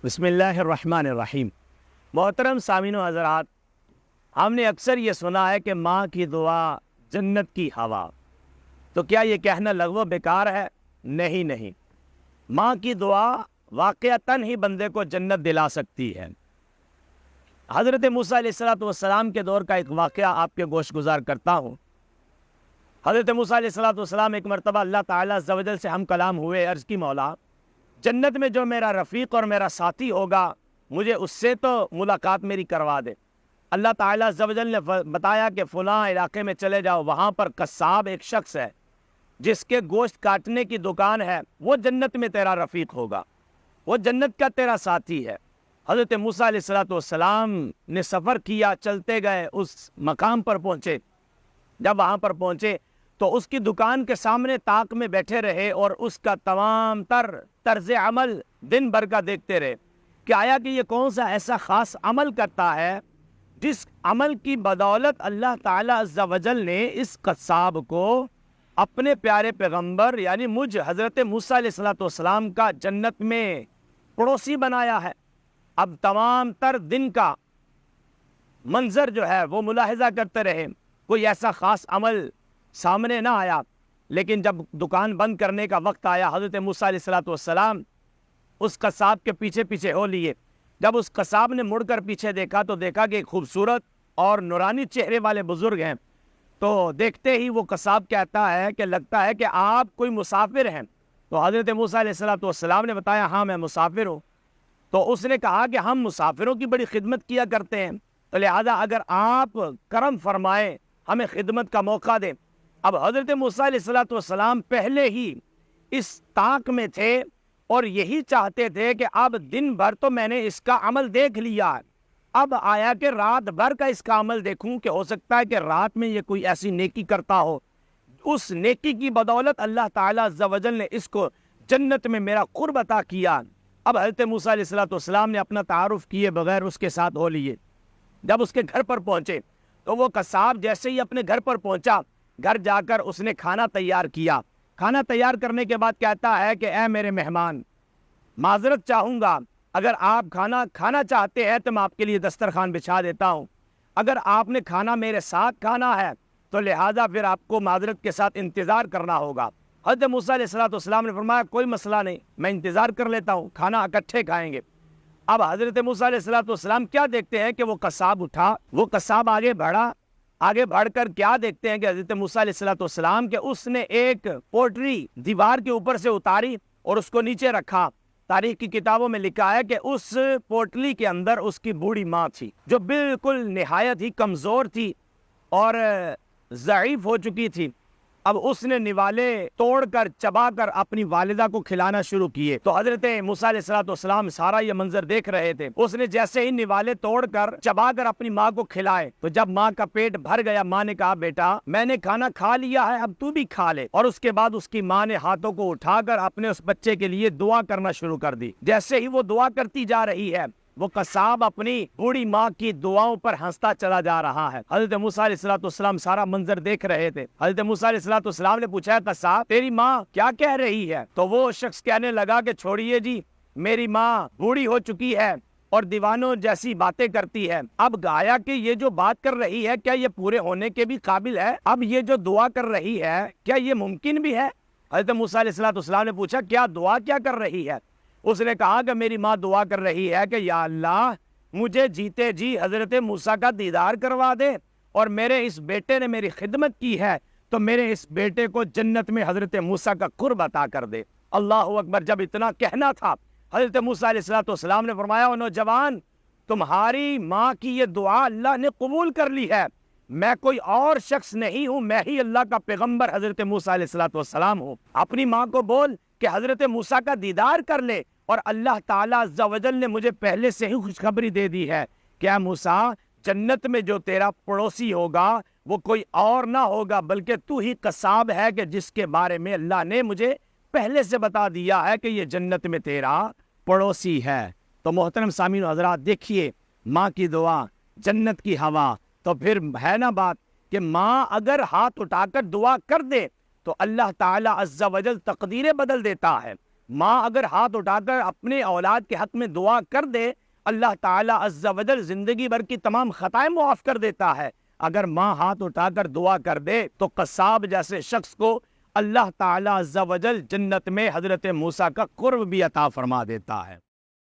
بسم اللہ الرحمن الرحیم۔ محترم سامعین و حضرات، ہم نے اکثر یہ سنا ہے کہ ماں کی دعا جنت کی ہوا، تو کیا یہ کہنا لغو و بیکار ہے؟ نہیں، ماں کی دعا واقعتاً ہی بندے کو جنت دلا سکتی ہے۔ حضرت موسیٰ علیہ السلام کے دور کا ایک واقعہ آپ کے گوش گزار کرتا ہوں۔ حضرت موسیٰ علیہ السلام ایک مرتبہ اللہ تعالیٰ عز و جل سے ہم کلام ہوئے، عرض کی مولا جنت میں جو میرا رفیق اور میرا ساتھی ہوگا مجھے اس سے تو ملاقات میری کروا دے۔ اللہ تعالیٰ عز و جل نے بتایا کہ فلاں علاقے میں چلے جاؤ، وہاں پر قصاب ایک شخص ہے جس کے گوشت کاٹنے کی دکان ہے، وہ جنت میں تیرا رفیق ہوگا، وہ جنت کا تیرا ساتھی ہے۔ حضرت موسیٰ علیہ السلام نے سفر کیا، چلتے گئے، اس مقام پر پہنچے۔ جب وہاں پر پہنچے تو اس کی دکان کے سامنے طاق میں بیٹھے رہے اور اس کا تمام تر طرز عمل دن بھر کا دیکھتے رہے کہ آیا کہ یہ کون سا ایسا خاص عمل کرتا ہے جس عمل کی بدولت اللہ تعالیٰ عز و جل نے اس قصاب کو اپنے پیارے پیغمبر یعنی مجھ حضرت موسیٰ علیہ السلام کا جنت میں پڑوسی بنایا ہے۔ اب تمام تر دن کا منظر جو ہے وہ ملاحظہ کرتے رہے، کوئی ایسا خاص عمل سامنے نہ آیا، لیکن جب دکان بند کرنے کا وقت آیا حضرت موسیٰ علیہ السلام اس قصاب کے پیچھے ہو لیے۔ جب اس قصاب نے مڑ کر پیچھے دیکھا تو دیکھا کہ ایک خوبصورت اور نورانی چہرے والے بزرگ ہیں، تو دیکھتے ہی وہ قصاب کہتا ہے کہ لگتا ہے کہ آپ کوئی مسافر ہیں۔ تو حضرت موسیٰ علیہ السلام نے بتایا ہاں میں مسافر ہوں۔ تو اس نے کہا کہ ہم مسافروں کی بڑی خدمت کیا کرتے ہیں، تو لہذا اگر آپ کرم فرمائیں ہمیں خدمت کا موقع دیں۔ اب حضرت موسیٰ علیہ السلام پہلے ہی اس طاق میں تھے اور یہی چاہتے تھے کہ اب دن بھر تو میں نے اس کا عمل دیکھ لیا ہے، اب آیا کہ رات بھر کا اس کا عمل دیکھوں کہ ہو سکتا ہے کہ رات میں یہ کوئی ایسی نیکی کرتا ہو، اس نیکی کی بدولت اللہ تعالیٰ عز و جل نے اس کو جنت میں میرا قرب عطا کیا۔ اب حضرت موسیٰ علیہ السلام نے اپنا تعارف کیے بغیر اس کے ساتھ ہو لیے۔ جب اس کے گھر پر پہنچے تو وہ قصاب جیسے ہی اپنے گھر پر پہنچا، گھر جا کر اس نے کھانا تیار کیا۔ کھانا تیار کرنے کے بعد کہتا ہے کہ اے میرے مہمان، معذرت چاہوں گا، اگر آپ کھانا کھانا چاہتے ہیں تو میں آپ کے لیے دسترخوان بچھا دیتا ہوں، اگر آپ نے کھانا میرے ساتھ کھانا ہے تو لہٰذا پھر آپ کو معذرت کے ساتھ انتظار کرنا ہوگا۔ حضرت موسیٰ علیہ السلام نے فرمایا کوئی مسئلہ نہیں، میں انتظار کر لیتا ہوں، کھانا اکٹھے کھائیں گے۔ اب حضرت موسیٰ علیہ السلام کیا دیکھتے ہیں کہ وہ قصاب اٹھا، وہ قصاب آگے بڑھ کر کیا دیکھتے ہیں کہ حضرت موسیٰ علیہ السلام کہ اس نے ایک پوٹری دیوار کے اوپر سے اتاری اور اس کو نیچے رکھا۔ تاریخ کی کتابوں میں لکھا ہے کہ اس پوٹلی کے اندر اس کی بوڑھی ماں تھی جو بالکل نہایت ہی کمزور تھی اور ضعیف ہو چکی تھی۔ اب اس نے نوالے توڑ کر چبا کر اپنی والدہ کو کھلانا شروع کیے۔ تو حضرت موسیٰ علیہ السلام سارا یہ منظر دیکھ رہے تھے۔ اس نے جیسے ہی نوالے توڑ کر چبا کر اپنی ماں کو کھلائے تو جب ماں کا پیٹ بھر گیا، ماں نے کہا بیٹا میں نے کھانا کھا لیا ہے، اب تو بھی کھا لے۔ اور اس کے بعد اس کی ماں نے ہاتھوں کو اٹھا کر اپنے اس بچے کے لیے دعا کرنا شروع کر دی۔ جیسے ہی وہ دعا کرتی جا رہی ہے، وہ قصاب اپنی بوڑھی ماں کی دعاؤں پر ہنستا چلا جا رہا ہے۔ حضرت موسیٰ علیہ السلام سارا منظر دیکھ رہے تھے۔ حضرت موسیٰ علیہ السلام نے پوچھا قصاب تیری ماں کیا کہہ رہی ہے؟ تو وہ شخص کہنے لگا کہ چھوڑیے جی، میری ماں بوڑھی ہو چکی ہے اور دیوانوں جیسی باتیں کرتی ہے۔ اب گایا کہ یہ جو بات کر رہی ہے کیا یہ پورے ہونے کے بھی قابل ہے؟ اب یہ جو دعا کر رہی ہے کیا یہ ممکن بھی ہے؟ حضرت موسیٰ علیہ السلام نے پوچھا کیا دعا کیا کر رہی ہے؟ اس نے کہا کہ میری ماں دعا کر رہی ہے کہ یا اللہ مجھے جیتے جی حضرت موسیٰ کا دیدار کروا دے، اور میرے اس بیٹے نے میری خدمت کی ہے تو میرے اس بیٹے کو جنت میں حضرت موسیٰ کا قرب عطا کر دے۔ اللہ اکبر۔ جب اتنا کہنا تھا حضرت موسیٰ علیہ السلام نے فرمایا او نوجوان، تمہاری ماں کی یہ دعا اللہ نے قبول کر لی ہے، میں کوئی اور شخص نہیں ہوں، میں ہی اللہ کا پیغمبر حضرت موسیٰ علیہ السلام ہوں۔ اپنی ماں کو بول کہ حضرت موسیٰ کا دیدار کر لے، اور اللہ تعالیٰ عز و جل نے مجھے پہلے سے ہی خوشخبری دے دی ہے کہ اے موسیٰ جنت میں جو تیرا پڑوسی ہوگا وہ کوئی اور نہ ہوگا بلکہ تو ہی قصاب ہے کہ جس کے بارے میں اللہ نے مجھے پہلے سے بتا دیا ہے کہ یہ جنت میں تیرا پڑوسی ہے۔ تو محترم سامعین و حضرات دیکھیے، ماں کی دعا جنت کی ہوا، تو پھر ہے نا بات کہ ماں اگر ہاتھ اٹھا کر دعا کر دے تو اللہ تعالیٰ عز و جل تقدیریں بدل دیتا ہے۔ ماں اگر ہاتھ اٹھا کر اپنے اولاد کے حق میں دعا کر دے، اللہ تعالیٰ عز و جل زندگی بھر کی تمام خطائیں معاف کر دیتا ہے۔ اگر ماں ہاتھ اٹھا کر دعا کر دے تو قصاب جیسے شخص کو اللہ تعالیٰ عز و جل جنت میں حضرت موسیٰ کا قرب بھی عطا فرما دیتا ہے۔